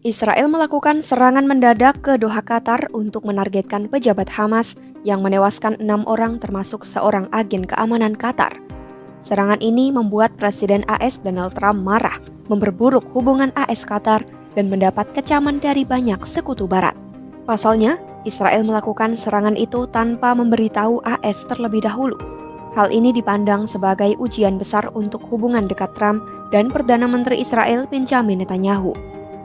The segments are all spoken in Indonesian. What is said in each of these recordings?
Israel melakukan serangan mendadak ke Doha, Qatar untuk menargetkan pejabat Hamas yang menewaskan 6 orang termasuk seorang agen keamanan Qatar. Serangan ini membuat Presiden AS Donald Trump marah, memperburuk hubungan AS-Qatar dan mendapat kecaman dari banyak sekutu barat. Pasalnya, Israel melakukan serangan itu tanpa memberitahu AS terlebih dahulu. Hal ini dipandang sebagai ujian besar untuk hubungan dekat Trump dan Perdana Menteri Israel Benjamin Netanyahu.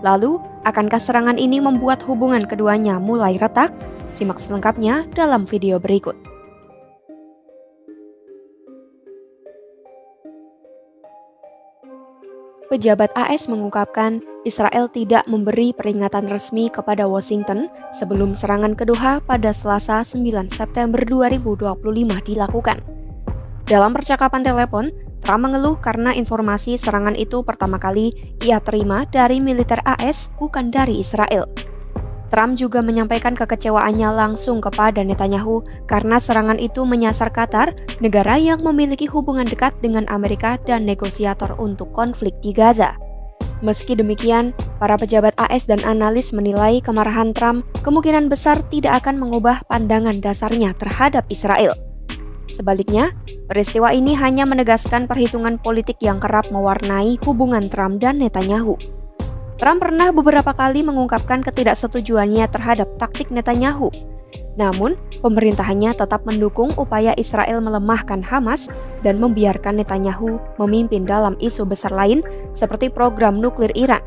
Lalu, akankah serangan ini membuat hubungan keduanya mulai retak? Simak selengkapnya dalam video berikut. Pejabat AS mengungkapkan Israel tidak memberi peringatan resmi kepada Washington sebelum serangan ke Doha pada Selasa 9 September 2025 dilakukan. Dalam percakapan telepon, Trump mengeluh karena informasi serangan itu pertama kali ia terima dari militer AS, bukan dari Israel. Trump juga menyampaikan kekecewaannya langsung kepada Netanyahu karena serangan itu menyasar Qatar, negara yang memiliki hubungan dekat dengan Amerika dan negosiator untuk konflik di Gaza. Meski demikian, para pejabat AS dan analis menilai kemarahan Trump kemungkinan besar tidak akan mengubah pandangan dasarnya terhadap Israel. Sebaliknya, peristiwa ini hanya menegaskan perhitungan politik yang kerap mewarnai hubungan Trump dan Netanyahu. Trump pernah beberapa kali mengungkapkan ketidaksetujuannya terhadap taktik Netanyahu. Namun, pemerintahannya tetap mendukung upaya Israel melemahkan Hamas dan membiarkan Netanyahu memimpin dalam isu besar lain seperti program nuklir Iran.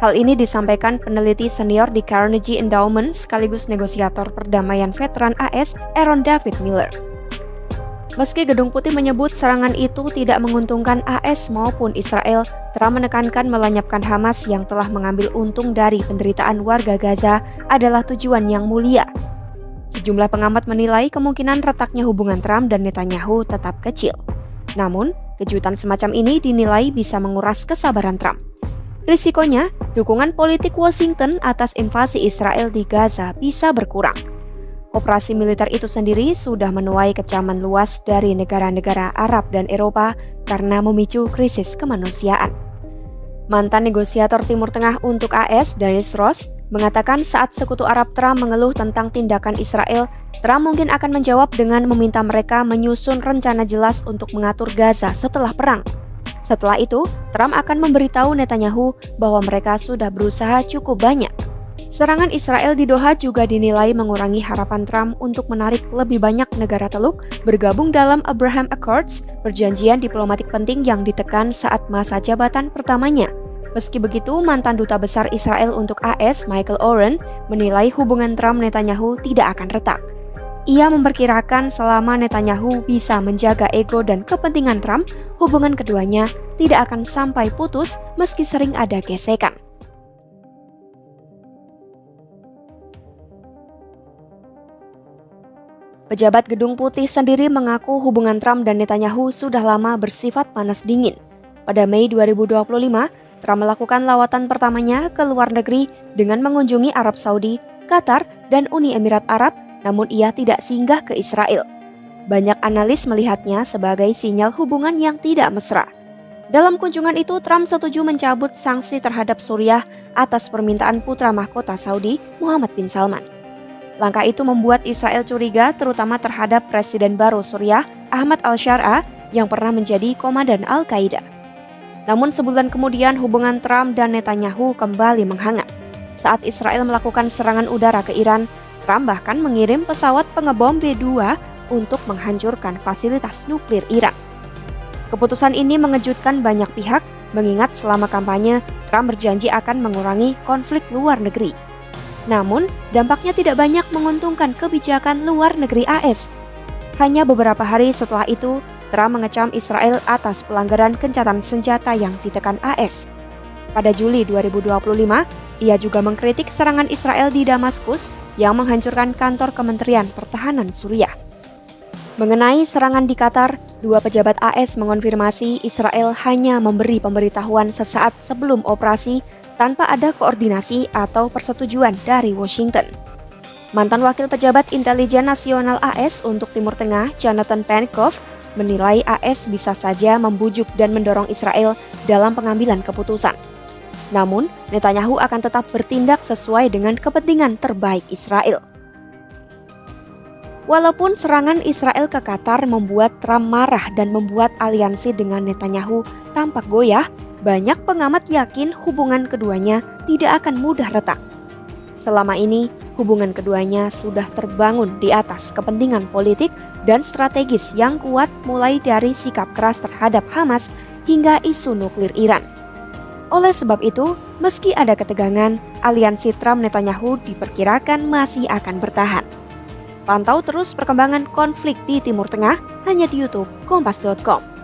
Hal ini disampaikan peneliti senior di Carnegie Endowment sekaligus negosiator perdamaian veteran AS Aaron David Miller. Meski Gedung Putih menyebut serangan itu tidak menguntungkan AS maupun Israel, Trump menekankan melenyapkan Hamas yang telah mengambil untung dari penderitaan warga Gaza adalah tujuan yang mulia. Sejumlah pengamat menilai kemungkinan retaknya hubungan Trump dan Netanyahu tetap kecil. Namun, kejutan semacam ini dinilai bisa menguras kesabaran Trump. Risikonya, dukungan politik Washington atas invasi Israel di Gaza bisa berkurang. Operasi militer itu sendiri sudah menuai kecaman luas dari negara-negara Arab dan Eropa karena memicu krisis kemanusiaan. Mantan negosiator Timur Tengah untuk AS, Dennis Ross, mengatakan saat sekutu Arab Trump mengeluh tentang tindakan Israel, Trump mungkin akan menjawab dengan meminta mereka menyusun rencana jelas untuk mengatur Gaza setelah perang. Setelah itu, Trump akan memberitahu Netanyahu bahwa mereka sudah berusaha cukup banyak. Serangan Israel di Doha juga dinilai mengurangi harapan Trump untuk menarik lebih banyak negara Teluk bergabung dalam Abraham Accords, perjanjian diplomatik penting yang ditekan saat masa jabatan pertamanya. Meski begitu, mantan duta besar Israel untuk AS, Michael Oren, menilai hubungan Trump-Netanyahu tidak akan retak. Ia memperkirakan selama Netanyahu bisa menjaga ego dan kepentingan Trump, hubungan keduanya tidak akan sampai putus meski sering ada gesekan. Pejabat Gedung Putih sendiri mengaku hubungan Trump dan Netanyahu sudah lama bersifat panas dingin. Pada Mei 2025, Trump melakukan lawatan pertamanya ke luar negeri dengan mengunjungi Arab Saudi, Qatar, dan Uni Emirat Arab, namun ia tidak singgah ke Israel. Banyak analis melihatnya sebagai sinyal hubungan yang tidak mesra. Dalam kunjungan itu, Trump setuju mencabut sanksi terhadap Suriah atas permintaan putra mahkota Saudi, Muhammad bin Salman. Langkah itu membuat Israel curiga terutama terhadap Presiden baru Suriah, Ahmad al-Sharaa, yang pernah menjadi komandan Al-Qaeda. Namun sebulan kemudian hubungan Trump dan Netanyahu kembali menghangat. Saat Israel melakukan serangan udara ke Iran, Trump bahkan mengirim pesawat pengebom B-2 untuk menghancurkan fasilitas nuklir Iran. Keputusan ini mengejutkan banyak pihak, mengingat selama kampanye, Trump berjanji akan mengurangi konflik luar negeri. Namun, dampaknya tidak banyak menguntungkan kebijakan luar negeri AS. Hanya beberapa hari setelah itu, Trump mengecam Israel atas pelanggaran gencatan senjata yang ditekan AS. Pada Juli 2025, ia juga mengkritik serangan Israel di Damaskus yang menghancurkan kantor Kementerian Pertahanan Suriah. Mengenai serangan di Qatar, dua pejabat AS mengonfirmasi Israel hanya memberi pemberitahuan sesaat sebelum operasi tanpa ada koordinasi atau persetujuan dari Washington. Mantan wakil pejabat intelijen nasional AS untuk Timur Tengah, Jonathan Pankov, menilai AS bisa saja membujuk dan mendorong Israel dalam pengambilan keputusan. Namun, Netanyahu akan tetap bertindak sesuai dengan kepentingan terbaik Israel. Walaupun serangan Israel ke Qatar membuat Trump marah dan membuat aliansi dengan Netanyahu tampak goyah, banyak pengamat yakin hubungan keduanya tidak akan mudah retak. Selama ini, hubungan keduanya sudah terbangun di atas kepentingan politik dan strategis yang kuat, mulai dari sikap keras terhadap Hamas hingga isu nuklir Iran. Oleh sebab itu, meski ada ketegangan, aliansi Trump-Netanyahu diperkirakan masih akan bertahan. Pantau terus perkembangan konflik di Timur Tengah hanya di YouTube Kompas.com.